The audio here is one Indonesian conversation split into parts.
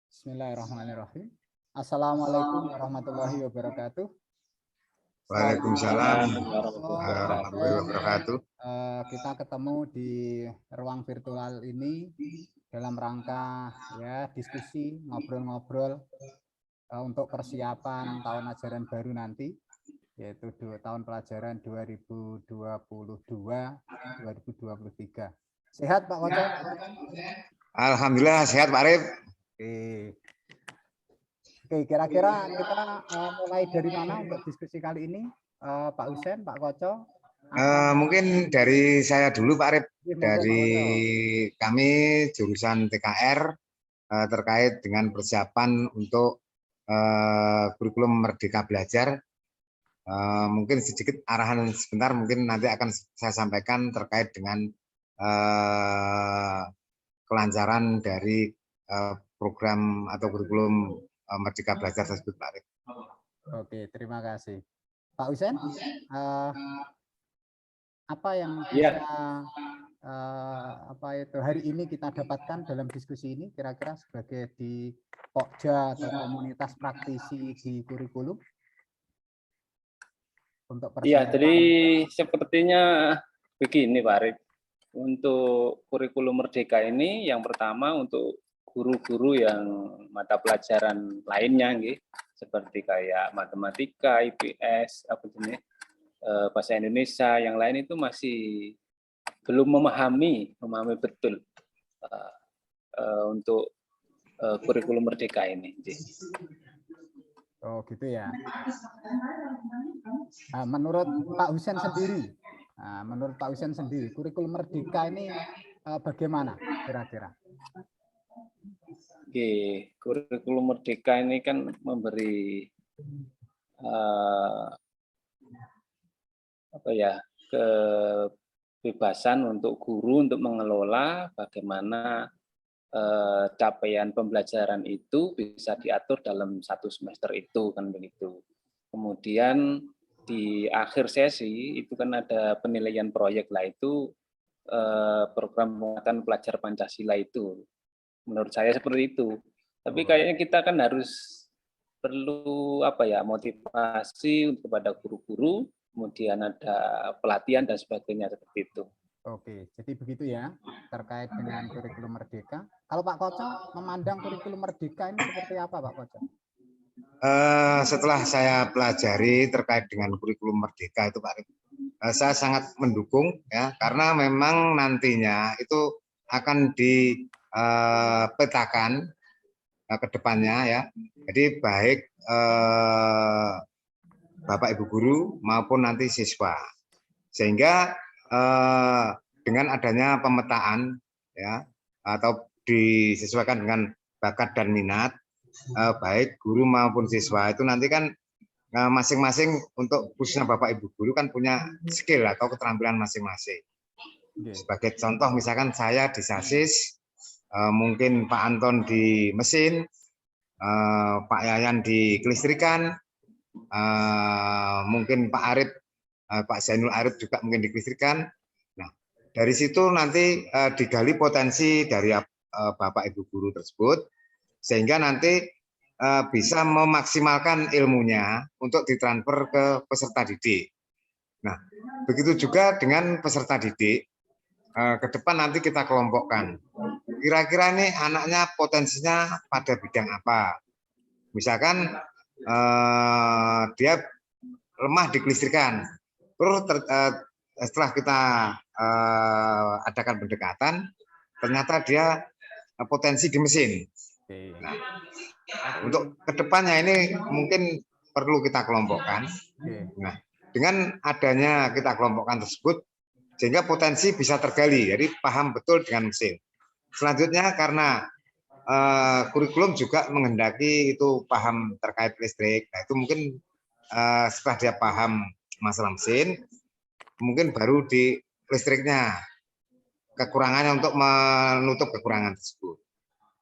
Bismillahirrahmanirrahim. Assalamualaikum warahmatullahi wabarakatuh. Waalaikumsalam Selamat warahmatullahi wabarakatuh. Kita ketemu di ruang virtual ini dalam rangka ya diskusi, ngobrol-ngobrol untuk persiapan tahun ajaran baru nanti, yaitu tahun pelajaran 2022-2023. Sehat Pak Koco? Alhamdulillah sehat Pak Arif. Oke, kira-kira kita mulai dari mana untuk diskusi kali ini, Pak Husen, Pak Koco? Mungkin dari saya dulu Pak Arif. Dari Pak kami jurusan TKR terkait dengan persiapan untuk kurikulum Merdeka Belajar. Mungkin sedikit arahan sebentar mungkin nanti akan saya sampaikan terkait dengan kelancaran dari program atau kurikulum Merdeka Belajar tersebut, Pak Arif. Oke, terima kasih. Pak Husen, apa yang bisa hari ini kita dapatkan dalam diskusi ini kira-kira sebagai di Pokja atau komunitas praktisi di kurikulum? Untuk iya, jadi sepertinya begini Pak Arif. Untuk kurikulum Merdeka ini yang pertama untuk guru-guru yang mata pelajaran lainnya gitu, seperti kayak matematika, IPS, bahasa Indonesia, yang lain itu masih belum memahami betul untuk kurikulum Merdeka ini. Oh gitu ya. Menurut Pak Husen sendiri, kurikulum Merdeka ini bagaimana kira-kira? Oke, kurikulum Merdeka ini kan memberi kebebasan untuk guru untuk mengelola bagaimana capaian pembelajaran itu bisa diatur dalam satu semester itu, kan begitu. Kemudian di akhir sesi itu kan ada penilaian proyek lah, itu program penguatan pelajar Pancasila itu. Menurut saya seperti itu. Tapi kayaknya kita kan harus perlu motivasi kepada guru-guru, kemudian ada pelatihan dan sebagainya seperti itu. Oke, jadi begitu ya terkait dengan kurikulum Merdeka. Kalau Pak Koco memandang kurikulum Merdeka ini seperti apa, Pak Koco? Setelah saya pelajari terkait dengan kurikulum Merdeka itu Pak Arif, saya sangat mendukung ya, karena memang nantinya itu akan dipetakan ke depannya ya. Jadi baik Bapak Ibu guru maupun nanti siswa. Sehingga dengan adanya pemetaan ya, atau disesuaikan dengan bakat dan minat, baik guru maupun siswa itu nanti kan masing-masing untuk khususnya Bapak Ibu guru kan punya skill atau keterampilan masing-masing. Sebagai contoh misalkan saya di sasis, mungkin Pak Anton di mesin, Pak Yayan di kelistrikan, mungkin Pak Arif, Pak Zainul Arif juga mungkin di kelistrikan. Nah, dari situ nanti digali potensi dari Bapak Ibu guru tersebut, sehingga nanti bisa memaksimalkan ilmunya untuk ditransfer ke peserta didik. Nah, begitu juga dengan peserta didik, ke depan nanti kita kelompokkan. Kira-kira nih anaknya potensinya pada bidang apa? Misalkan dia lemah di kelistrikan, terus setelah kita adakan pendekatan, ternyata dia potensi di mesin. Nah, untuk kedepannya ini mungkin perlu kita kelompokkan. Nah, dengan adanya kita kelompokkan tersebut, sehingga potensi bisa tergali, jadi paham betul dengan mesin. Selanjutnya karena kurikulum juga menghendaki itu paham terkait listrik, nah itu mungkin setelah dia paham masalah mesin, mungkin baru di listriknya kekurangannya untuk menutup kekurangan tersebut.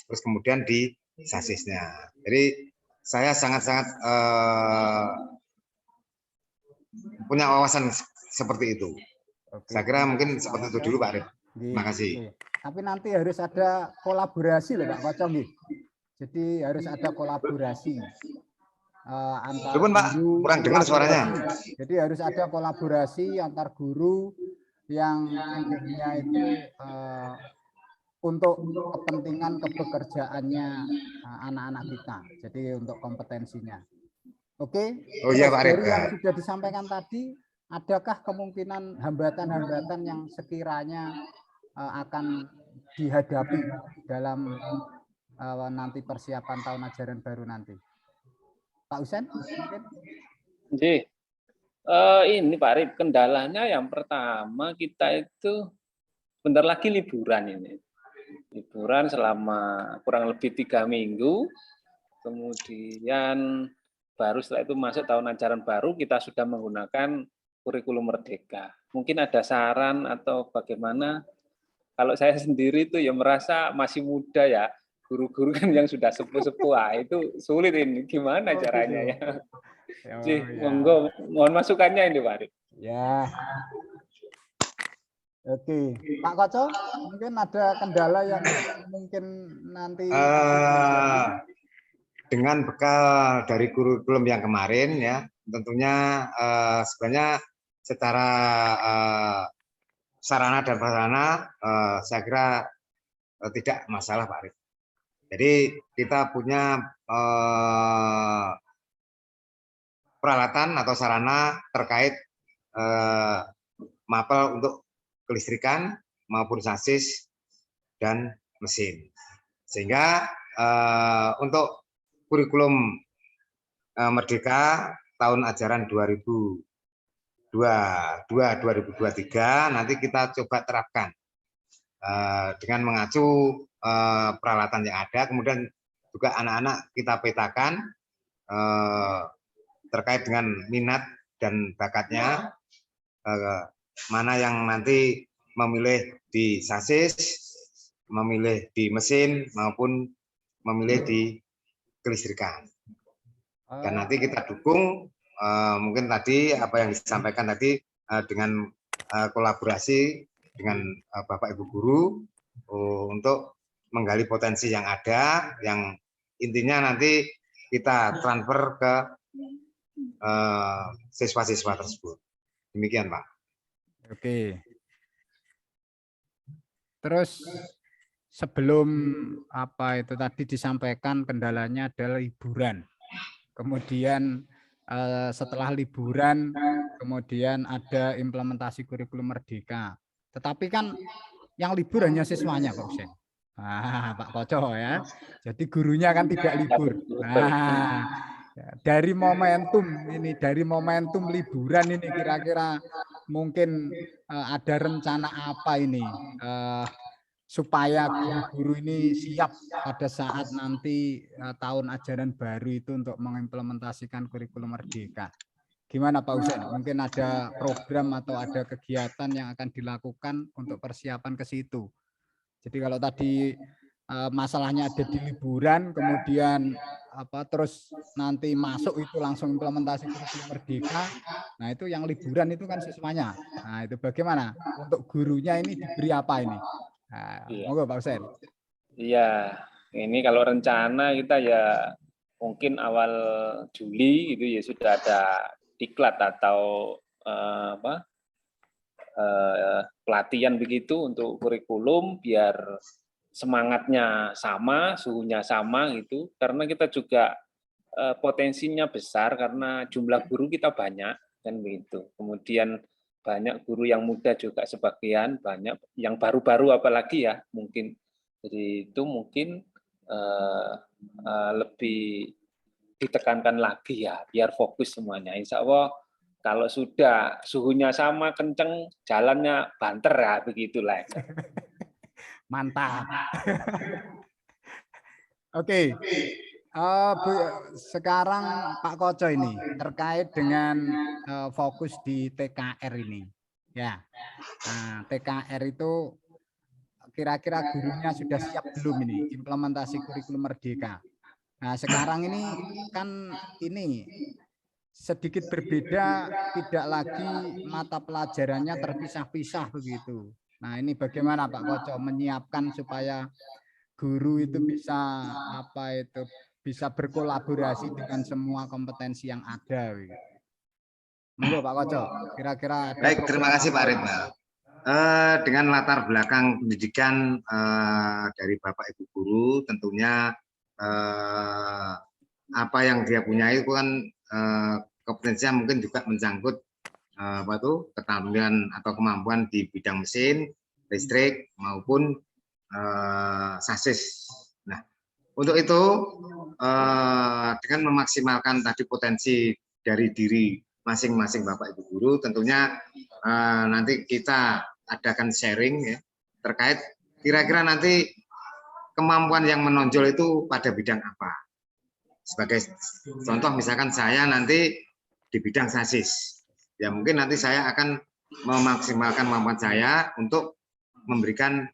Terus kemudian di sasisnya. Jadi saya sangat-sangat punya wawasan seperti itu. Saya kira mungkin seperti itu dulu Pak Arif. Nggih, Terima kasih. oke. Tapi nanti harus ada kolaborasi loh Pak Koco nggih. Jadi harus ada kolaborasi antar Pripun, Pak? guru, Kurang dengar suaranya. Jadi harus ada kolaborasi antar guru yang intinya itu untuk kepentingan kepekerjaannya anak-anak kita. Jadi untuk kompetensinya. Oke. Oh iya, Terus Pak Arif. dari yang sudah disampaikan tadi, adakah kemungkinan hambatan-hambatan yang sekiranya akan dihadapi dalam nanti persiapan tahun ajaran baru nanti? Pak Husen, mungkin? Ini Pak Arif, kendalanya yang pertama kita itu bentar lagi liburan ini. Liburan selama kurang lebih 3 minggu, kemudian baru setelah itu masuk tahun ajaran baru, kita sudah menggunakan kurikulum Merdeka. Mungkin ada saran atau bagaimana? Kalau saya sendiri itu ya merasa masih muda ya, guru-guru kan yang sudah sepuh-sepuh, itu sulit ini, gimana caranya ya? Monggo, mohon masukannya ini Pak Arif. Ya. Oke, Pak Koco, mungkin ada kendala yang mungkin nanti dengan bekal dari kurikulum yang kemarin ya, tentunya sebenarnya secara sarana dan prasarana saya kira tidak masalah Pak Arif. Jadi kita punya peralatan atau sarana terkait mapel untuk kelistrikan maupun sasis dan mesin. Sehingga untuk kurikulum Merdeka tahun ajaran 2022-2023 nanti kita coba terapkan dengan mengacu peralatan yang ada, kemudian juga anak-anak kita petakan terkait dengan minat dan bakatnya, mana yang nanti memilih di sasis, memilih di mesin, maupun memilih di kelistrikan. Dan nanti kita dukung, mungkin tadi apa yang disampaikan tadi dengan kolaborasi dengan Bapak Ibu Guru untuk menggali potensi yang ada, yang intinya nanti kita transfer ke siswa-siswa tersebut. Demikian Pak. Oke. Terus sebelum apa itu tadi disampaikan kendalanya adalah liburan. Kemudian setelah liburan kemudian ada implementasi kurikulum Merdeka. Tetapi kan yang libur hanya siswanya Pak Husen. Pak Koco ya. Jadi gurunya kan tidak libur. Nah, dari momentum ini, dari momentum liburan ini kira-kira mungkin ada rencana apa ini supaya guru-guru ini siap pada saat nanti tahun ajaran baru itu untuk mengimplementasikan kurikulum Merdeka. Gimana Pak Husen? Mungkin ada program atau ada kegiatan yang akan dilakukan untuk persiapan ke situ. Jadi kalau tadi masalahnya ada di liburan, kemudian terus nanti masuk itu langsung implementasi kurikulum Merdeka. Nah itu yang liburan itu kan siswanya. Nah itu bagaimana? Untuk gurunya ini diberi apa ini? Nah, monggo Pak Husen. Iya, ini kalau rencana kita ya mungkin awal Juli itu ya sudah ada diklat atau pelatihan begitu untuk kurikulum biar semangatnya sama, suhunya sama gitu. Karena kita juga potensinya besar karena jumlah guru kita banyak kan begitu. Kemudian banyak guru yang muda juga sebagian, banyak yang baru-baru apalagi ya mungkin. Jadi itu mungkin lebih ditekankan lagi ya biar fokus semuanya. Insya Allah kalau sudah suhunya sama, kenceng, jalannya banter ya, begitulah. Mantap. Oke. Sekarang Pak Koco ini terkait dengan fokus di TKR ini. Ya. Nah, TKR itu kira-kira gurunya sudah siap belum ini implementasi kurikulum Merdeka. Nah, sekarang ini kan ini sedikit berbeda, tidak lagi mata pelajarannya terpisah-pisah begitu. Nah, ini bagaimana Pak Koco menyiapkan supaya guru itu bisa bisa berkolaborasi dengan semua kompetensi yang ada. Monggo Pak Koco, kira-kira ada Baik, terima program kasih Pak apa? Arif. Dengan latar belakang pendidikan dari Bapak Ibu guru, tentunya apa yang dia punya itu kan kompetensinya mungkin juga mencangkut keterampilan atau kemampuan di bidang mesin, listrik maupun sasis. Nah, untuk itu dengan memaksimalkan tadi potensi dari diri masing-masing Bapak Ibu guru, tentunya nanti kita adakan sharing ya, terkait kira-kira nanti kemampuan yang menonjol itu pada bidang apa. Sebagai contoh misalkan saya nanti di bidang sasis, ya mungkin nanti saya akan memaksimalkan kemampuan saya untuk memberikan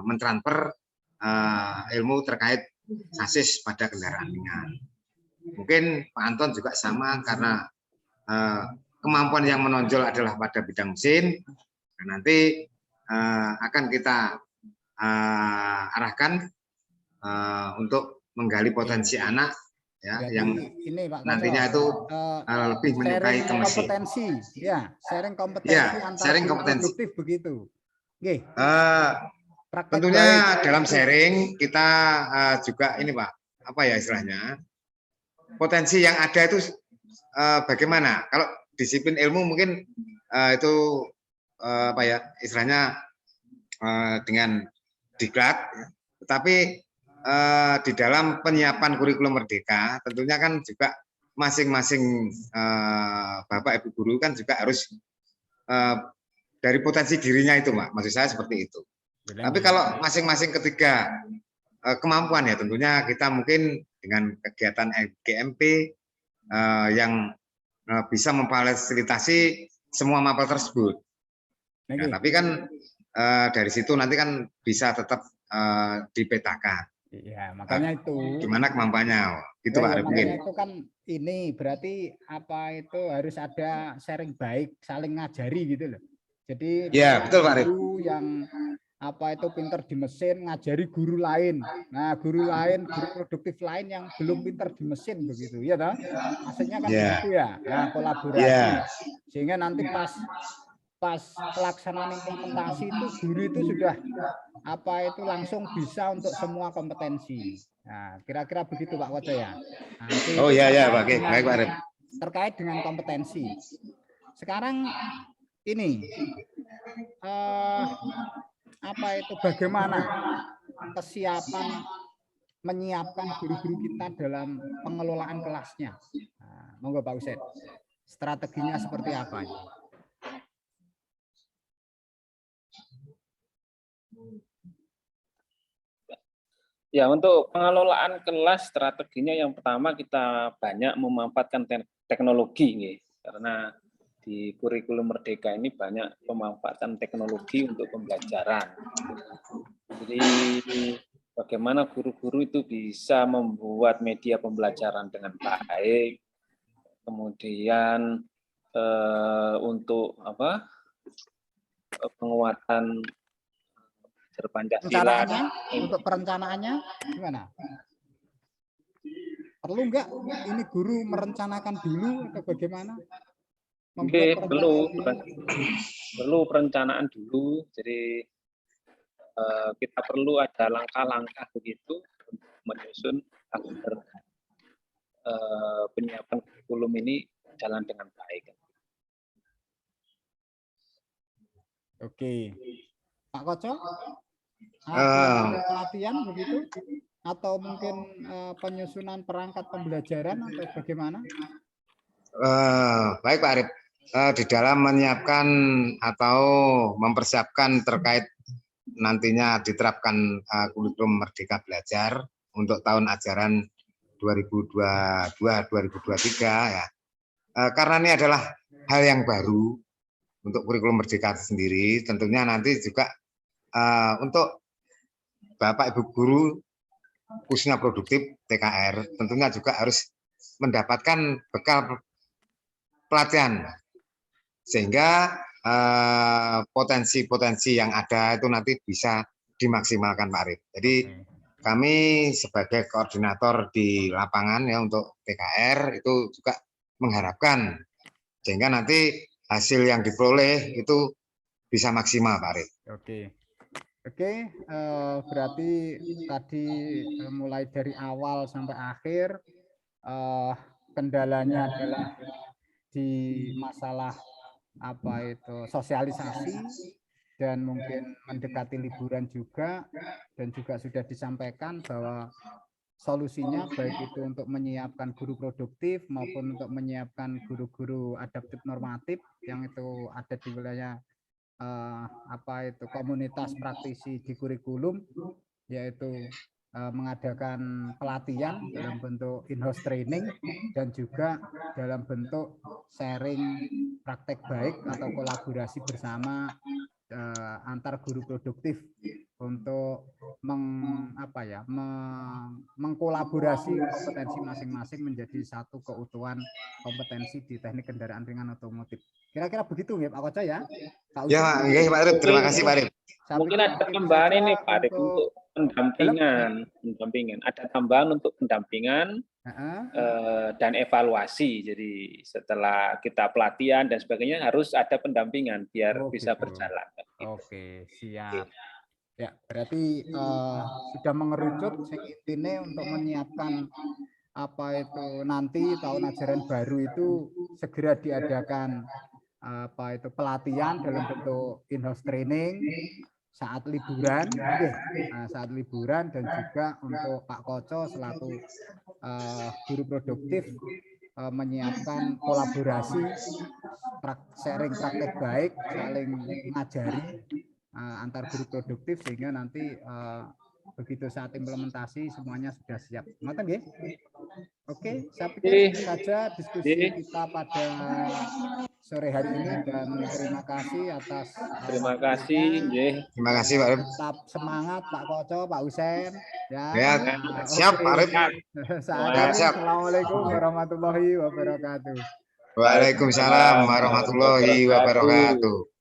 mentransfer ilmu terkait sasis pada kendaraan ringan. Mungkin Pak Anton juga sama karena kemampuan yang menonjol adalah pada bidang mesin. Nah, nanti akan kita arahkan untuk menggali potensi anak ya. Berarti yang ini, Pak Koco, nantinya itu lebih menyukai ke mesin. Kompetensi, ya, sharing kompetensi ya, antar sharing kompetensi produktif begitu. Tentunya baik dalam sharing kita juga ini Pak, apa ya istilahnya, potensi yang ada itu bagaimana? Kalau disiplin ilmu mungkin itu apa ya istilahnya dengan diklat, tetapi di dalam penyiapan kurikulum merdeka tentunya kan juga masing-masing Bapak Ibu guru kan juga harus dari potensi dirinya itu, Pak. Maksud saya seperti itu. Tapi kalau masing-masing ketiga kemampuan ya tentunya kita mungkin dengan kegiatan GMP yang bisa memfasilitasi semua mapel tersebut. Nah, tapi kan dari situ nanti kan bisa tetap dipetakan. Iya, makanya itu. Gimana kemampuannya? Gitu Pak Arif mungkin. Itu kan ini berarti apa itu harus ada sharing baik, saling ngajari gitu loh. Jadi ya betul Pak Arif. Guru yang apa itu pinter di mesin ngajari guru lain. Nah, guru lain, guru produktif lain yang belum pinter di mesin begitu, ya toh? Maksudnya kan begitu ya. Nah, kolaborasi. Sehingga nanti pas pelaksanaan implementasi itu guru itu sudah apa itu langsung bisa untuk semua kompetensi. Nah, kira-kira begitu Pak Koco ya. Nah, oh iya ya, baik Pak Arif. Terkait dengan kompetensi. Sekarang ini apa itu bagaimana kesiapan menyiapkan guru-guru kita dalam pengelolaan kelasnya. Nah, monggo Pak Uset. Strateginya seperti apa ini? Ya, untuk pengelolaan kelas strateginya yang pertama kita banyak memanfaatkan teknologi, nih. Karena di kurikulum merdeka ini banyak pemanfaatan teknologi untuk pembelajaran. Jadi bagaimana guru-guru itu bisa membuat media pembelajaran dengan baik, kemudian untuk apa penguatan Pancasila. Untuk perencanaannya gimana? Perlu nggak ini guru merencanakan dulu atau bagaimana? Perlu perencanaan dulu. Jadi kita perlu ada langkah-langkah begitu untuk menyusun agar penyiapan kurikulum ini jalan dengan baik. Oke, Pak Koco, ada pelatihan begitu atau mungkin penyusunan perangkat pembelajaran atau bagaimana? Baik Pak Arif, di dalam menyiapkan atau mempersiapkan terkait nantinya diterapkan kurikulum Merdeka Belajar untuk tahun ajaran 2022-2023 ya. Karena ini adalah hal yang baru untuk kurikulum Merdeka sendiri, tentunya nanti juga untuk Bapak Ibu guru khususnya produktif TKR tentunya juga harus mendapatkan bekal pelatihan sehingga potensi-potensi yang ada itu nanti bisa dimaksimalkan Pak Arif. Jadi kami sebagai koordinator di lapangan ya untuk TKR itu juga mengharapkan sehingga nanti hasil yang diperoleh itu bisa maksimal Pak Arif. Oke, berarti tadi mulai dari awal sampai akhir kendalanya adalah di masalah apa itu sosialisasi dan mungkin mendekati liburan juga, dan juga sudah disampaikan bahwa solusinya baik itu untuk menyiapkan guru produktif maupun untuk menyiapkan guru-guru adaptif normatif yang itu ada di wilayah apa itu komunitas praktisi di kurikulum, yaitu mengadakan pelatihan dalam bentuk in-house training dan juga dalam bentuk sharing praktek baik atau kolaborasi bersama antar guru produktif untuk mengkolaborasi kompetensi masing-masing menjadi satu keutuhan kompetensi di teknik kendaraan ringan otomotif. Kira-kira begitu ya Pak Koco ya? Ya, Pak Arif, terima kasih Pak Arif. Mungkin ada tambahan ini Pak Arif untuk pendampingan. Ada tambahan untuk pendampingan dan evaluasi. Jadi setelah kita pelatihan dan sebagainya harus ada pendampingan biar bisa berjalan. Oke, siap. Ya, berarti sudah mengerucut intinya untuk menyiapkan apa itu nanti tahun ajaran baru itu segera diadakan apa itu pelatihan dalam bentuk in-house training saat liburan, saat liburan, dan juga untuk Pak Koco selaku guru produktif menyiapkan kolaborasi, sharing praktek baik, saling mengajari antar guru produktif sehingga nanti begitu saat implementasi semuanya sudah siap. Ngoten nggih? Oke, saya pikir itu saja diskusi kita pada sore hari ini, dan terima kasih atas terima kasih. Terima kasih Pak Arif. Tetap semangat Pak Koco, Pak Husen. Ya, siap Pak Arif. Assalamualaikum warahmatullahi wabarakatuh. Waalaikumsalam warahmatullahi wabarakatuh.